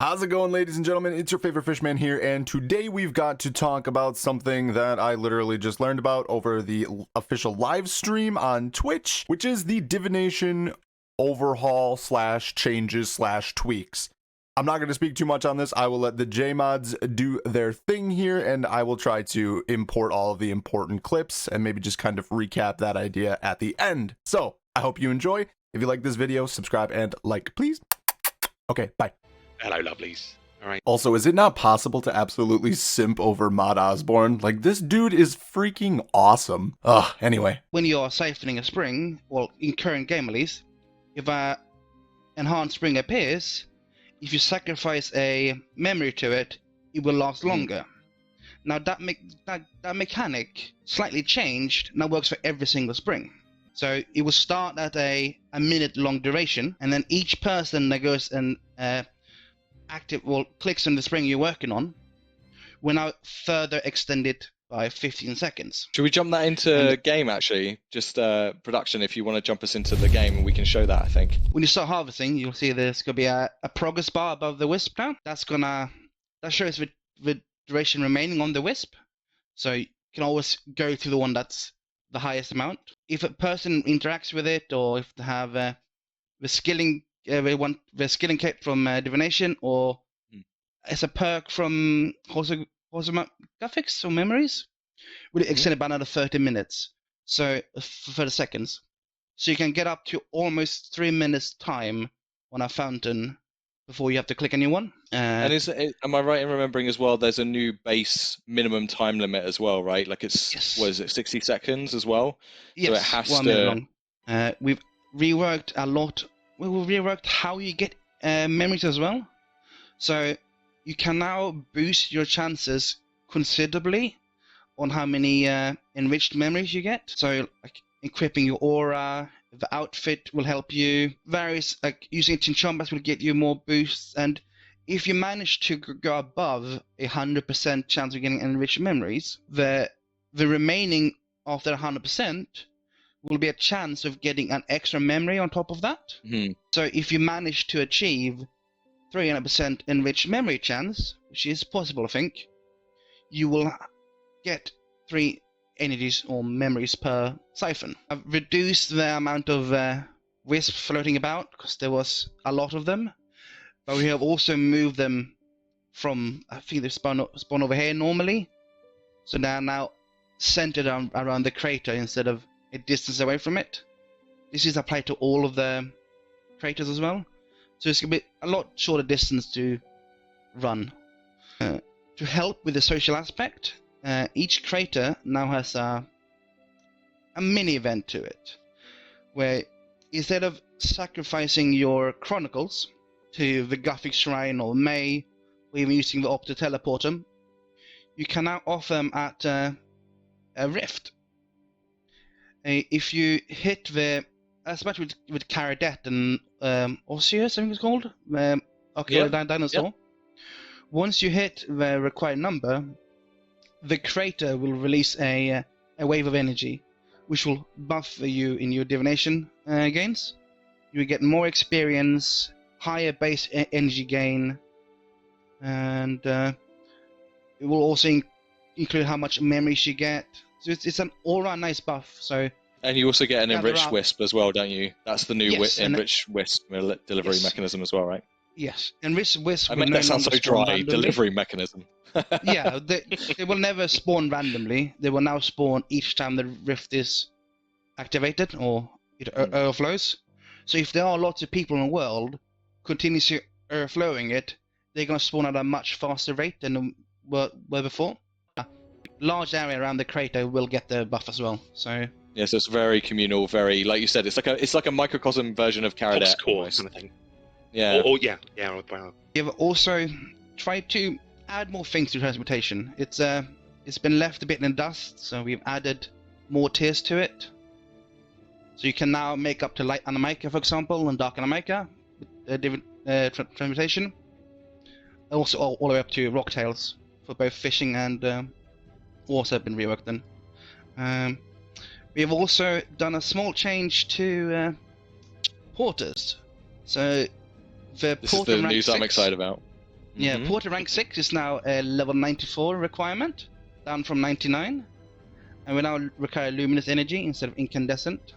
How's it going, ladies and gentlemen? It's your favorite fishman here, and today we've got to talk about something that I literally just learned about over the official live stream on Twitch, which is the Divination overhaul slash changes slash tweaks. I'm not going to speak too much on this. I will let the JMods do their thing here, and I will try to import all of the important clips and maybe just kind of recap that idea at the end. So, I hope you enjoy. If you like this video, subscribe and like, please. Okay, bye. Hello, lovelies. All right. Also, is it not possible to absolutely simp over Mod Osborne? Like, this dude is freaking awesome. Ugh, anyway. When you're siphoning a spring, well, in current game at least, if an enhanced spring appears, if you sacrifice a memory to it, it will last longer. Now, that mechanic slightly changed, now works for every single spring. So it will start at a minute-long duration, and then each person that goes and clicks on the spring you're working on will now further extend it by 15 seconds. Should we jump that into game, actually? Just production, if you want to jump us into the game, and we can show that, I think. When you start harvesting, you'll see there's going to be a progress bar above the wisp now. That shows the duration remaining on the wisp. So you can always go to the one that's the highest amount. If a person interacts with it, or if they have the skilling kit from Divination, or as a perk from graphics or memories, will extend it by another 30 minutes. So 30 seconds. So you can get up to almost 3 minutes time on a fountain before you have to click a new one. And am I right in remembering as well, there's a new base minimum time limit as well, right? Like it's, yes. What is it, 60 seconds as well? Yes, so it has 1 to... minute long. We've reworked a lot. We've reworked how you get memories as well. So you can now boost your chances considerably on how many enriched memories you get. So like equipping your aura, the outfit will help you. Various, like using Chinchombas will get you more boosts. And if you manage to go above 100% chance of getting enriched memories, the remaining after 100% will be a chance of getting an extra memory on top of that. So if you manage to achieve 300% enriched memory chance, which is possible, I think, you will get 3 energies or memories per siphon. I've reduced the amount of wisps floating about because there was a lot of them, but we have also moved them from, I think they spawn over here normally, so they're now centered around the crater instead of a distance away from it. This is applied to all of the craters as well, so it's going to be a lot shorter distance to run. To help with the social aspect, each crater now has a mini event to it, where instead of sacrificing your chronicles to the Gothic Shrine or May, or even using the Opto Teleporter, you can now offer them at a rift. If you hit the, as much with Caradet and Osseous, I think it's called, dinosaur. Yep. Once you hit the required number, the crater will release a wave of energy, which will buff you in your divination gains. You will get more experience, higher base energy gain, and it will also include how much memories you get. So it's an all-round nice buff. So. And you also get an enriched wisp as well, don't you? That's the new enriched wisp delivery mechanism as well, right? Yes, enriched wisp. I mean, that sounds so dry. Delivery mechanism. Yeah, they will never spawn randomly. They will now spawn each time the rift is activated or it overflows. So if there are lots of people in the world continuously overflowing it, they're going to spawn at a much faster rate than were before. A large area around the crater will get the buff as well. So. Yes, it's very communal, very, like you said, it's like a microcosm version of Caradet. Core kind of thing. Yeah. Yeah. Wow. You've also tried to add more things to transmutation. It's been left a bit in the dust, so we've added more tiers to it. So you can now make up to light animaker, for example, and dark animaker with different transmutation. Also all the way up to rocktails for both fishing and water have been reworked then. We have also done a small change to porters. So the this is the news I'm excited about. Yeah, Porter rank 6 is now a level 94 requirement, down from 99. And we now require luminous energy instead of incandescent.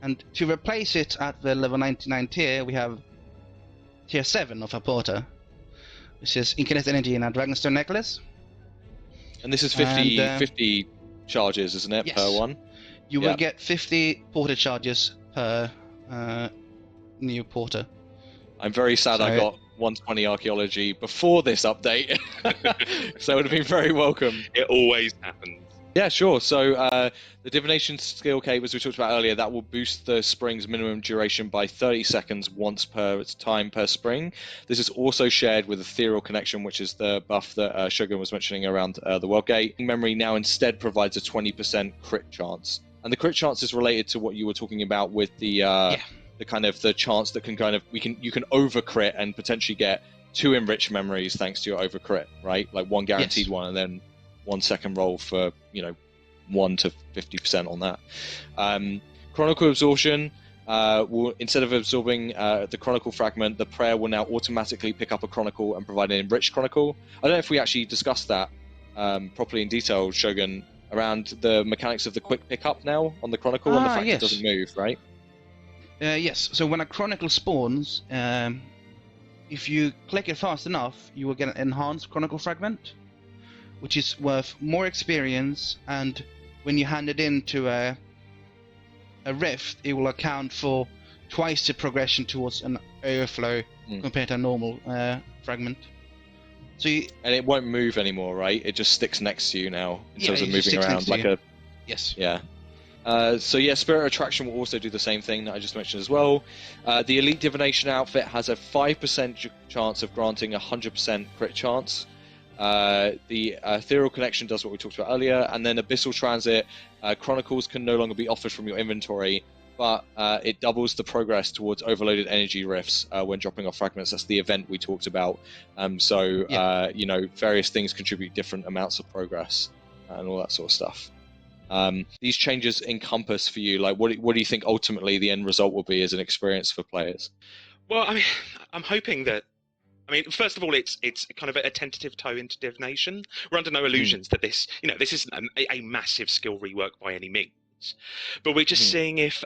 And to replace it at the level 99 tier, we have tier 7 of our Porter, which is incandescent energy in our Dragonstone necklace. And this is 50 charges, isn't it, yes. per one? You will get 50 Porter charges per new Porter. I'm very sad I got 120 archaeology before this update, so it would have been very welcome. It always happens. Yeah, sure. So the Divination skill cape, as we talked about earlier, that will boost the spring's minimum duration by 30 seconds once per time per spring. This is also shared with Ethereal Connection, which is the buff that Shogun was mentioning around the World Gate. Memory now instead provides a 20% crit chance. And the crit chance is related to what you were talking about with the kind of the chance that can kind of you can over crit and potentially get 2 enriched memories thanks to your over crit, right? Like 1 guaranteed one and then 1 second roll for 1 to 50% on that. Chronicle absorption will, instead of absorbing the chronicle fragment, the prayer will now automatically pick up a chronicle and provide an enriched chronicle. I don't know if we actually discussed that properly in detail, Shogun, around the mechanics of the quick pickup now on the chronicle and the fact it doesn't move, right? Yes. So when a chronicle spawns, if you click it fast enough, you will get an enhanced chronicle fragment, which is worth more experience, and when you hand it into a rift, it will account for twice the progression towards an overflow compared to a normal fragment. So and it won't move anymore, right? It just sticks next to you now in terms of moving around like a... Yes. Yeah. So yeah, Spirit Attraction will also do the same thing that I just mentioned as well. The Elite Divination outfit has a 5% chance of granting 100% crit chance. The Ethereal Connection does what we talked about earlier, and then Abyssal Transit, Chronicles can no longer be offered from your inventory, but it doubles the progress towards overloaded energy rifts when dropping off fragments. That's the event we talked about. Various things contribute different amounts of progress and all that sort of stuff. These changes encompass for you, like what do you think ultimately the end result will be as an experience for players? Well, I mean, I'm hoping that. I mean, first of all, it's kind of a tentative toe into divination. We're under no illusions that this isn't a massive skill rework by any means. But we're just seeing if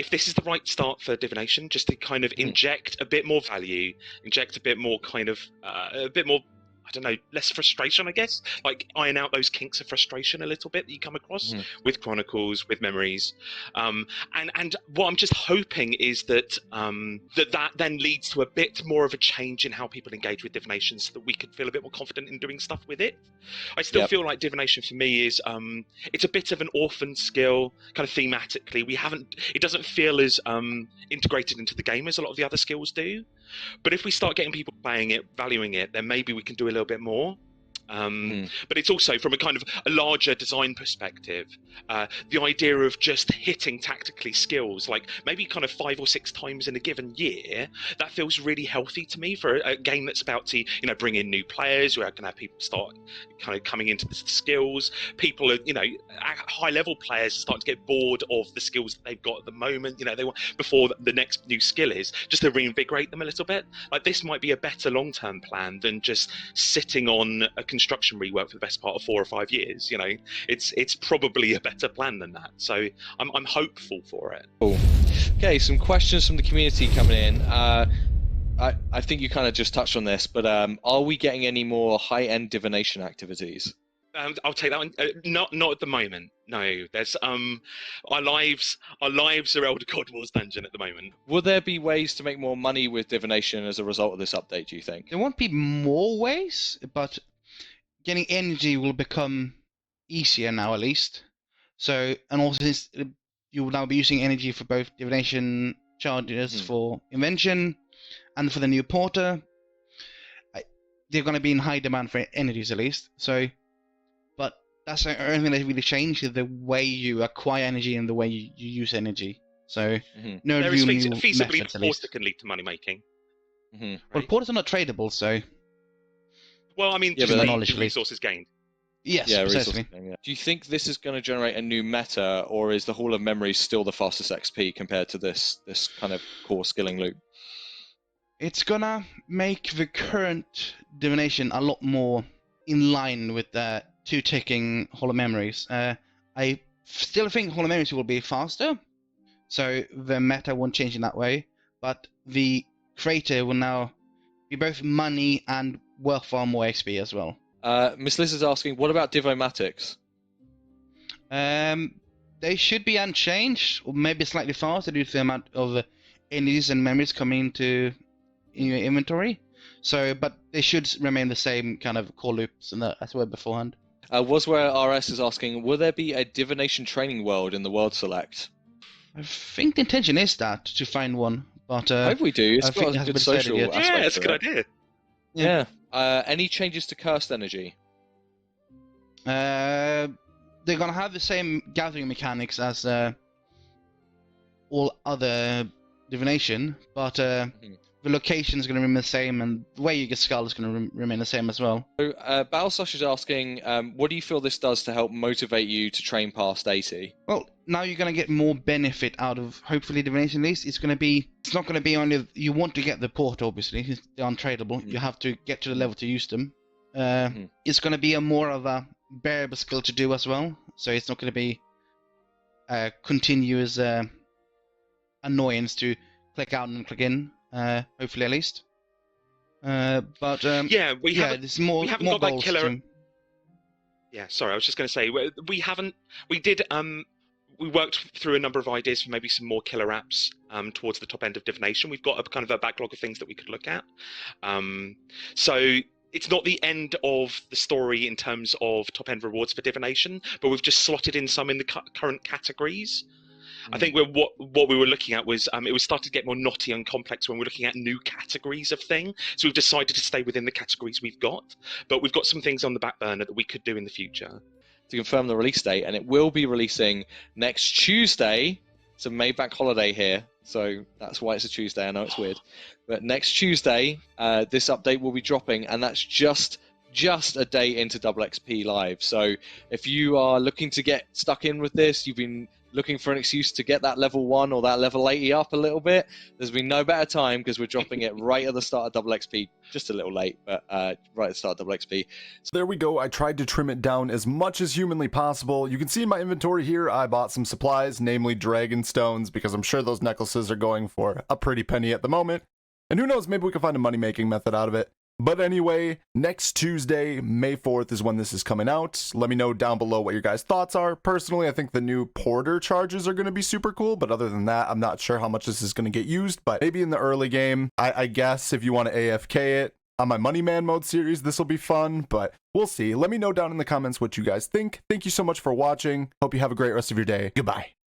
this is the right start for divination, just to kind of inject a bit more value, inject a bit more kind of I don't know, less frustration, I guess. Like iron out those kinks of frustration a little bit that you come across with Chronicles, with memories. And what I'm just hoping is that that then leads to a bit more of a change in how people engage with divination, so that we can feel a bit more confident in doing stuff with it. I still feel like divination for me is it's a bit of an orphan skill, kind of thematically. It doesn't feel as integrated into the game as a lot of the other skills do. But if we start getting people playing it, valuing it, then maybe we can do a little bit more. But it's also from a kind of a larger design perspective, the idea of just hitting tactically skills, like maybe kind of 5 or 6 times in a given year, that feels really healthy to me for a game that's about to, bring in new players. We're going to have people start kind of coming into the skills. People are, high level players are starting to get bored of the skills that they've got at the moment. They want, before the next new skill is, just to reinvigorate them a little bit. Like this might be a better long-term plan than just sitting on a construction rework for the best part of 4 or 5 years. It's probably a better plan than that. So I'm hopeful for it. Cool. Okay, some questions from the community coming in. I think you kind of just touched on this, but are we getting any more high-end divination activities? I'll take that one. Not at the moment. No, there's our lives are Elder God Wars dungeon at the moment. Will there be ways to make more money with divination as a result of this update, do you think? There won't be more ways, but getting energy will become easier now, at least. So, and also since you will now be using energy for both divination charges for invention and for the new porter, they're going to be in high demand for energies, at least. So, but that's the only thing that really changed, is the way you acquire energy and the way you use energy. So, no there real is new feasibly methods, the porter can lead to money making. Right? Well, porters are not tradable, so. Well, I mean, just the knowledge, resources gained. Yes, yeah, precisely. Yeah. Do you think this is going to generate a new meta, or is the Hall of Memories still the fastest XP compared to this kind of core skilling loop? It's gonna make the current Divination a lot more in line with the 2 ticking Hollow Memories. I still think Hollow Memories will be faster, so the meta won't change in that way, but the creator will now be both money and worth far more XP as well. Miss Liz is asking, what about Divomatics? They should be unchanged, or maybe slightly faster due to the amount of energies and memories coming into your inventory. So, but they should remain the same kind of core loops as well beforehand. Wasware RS is asking, will there be a Divination training world in the World Select? I think the intention is that to find one, but I hope we do. It's I think got it a hasn't good been decided social yet. aspect Yeah, it's a to good it. idea. Yeah. Any changes to Cursed Energy? they're gonna have the same gathering mechanics as all other Divination, but the location is going to remain the same, and the way you get skull is going to remain the same as well. So, Balsash is asking, what do you feel this does to help motivate you to train past 80? Well, now you're going to get more benefit out of, hopefully, Divination at least. It's not going to be only, you want to get the port, obviously, they're untradeable. You have to get to the level to use them. It's going to be more of a bearable skill to do as well, so it's not going to be a continuous annoyance to click out and click in, hopefully at least. But Yeah, there's more got goals that killer. to... Yeah, sorry, I was just going to say we worked through a number of ideas for maybe some more killer apps towards the top end of Divination. We've got a kind of a backlog of things that we could look at. So it's not the end of the story in terms of top end rewards for Divination, but we've just slotted in some in the current categories. I think what we were looking at was it was starting to get more knotty and complex when we're looking at new categories of thing. So we've decided to stay within the categories we've got, but we've got some things on the back burner that we could do in the future. To confirm the release date, and it will be releasing next Tuesday. It's a May bank holiday here, so that's why it's a Tuesday. I know it's weird, but next Tuesday, this update will be dropping, and that's just a day into Double XP Live. So if you are looking to get stuck in with this, you've been looking for an excuse to get that level 1 or that level 80 up a little bit, there's been no better time because we're dropping it right at the start of Double XP. Just a little late, but right at the start of Double XP. So there we go. I tried to trim it down as much as humanly possible. You can see in my inventory here, I bought some supplies, namely dragon stones, because I'm sure those necklaces are going for a pretty penny at the moment. And who knows, maybe we can find a money-making method out of it. But anyway, next Tuesday, May 4th is when this is coming out. Let me know down below what your guys' thoughts are. Personally, I think the new porter charges are going to be super cool, but other than that, I'm not sure how much this is going to get used, but maybe in the early game, I guess if you want to AFK it on my Money Man mode series, this will be fun, but we'll see. Let me know down in the comments what you guys think. Thank you so much for watching. Hope you have a great rest of your day. Goodbye.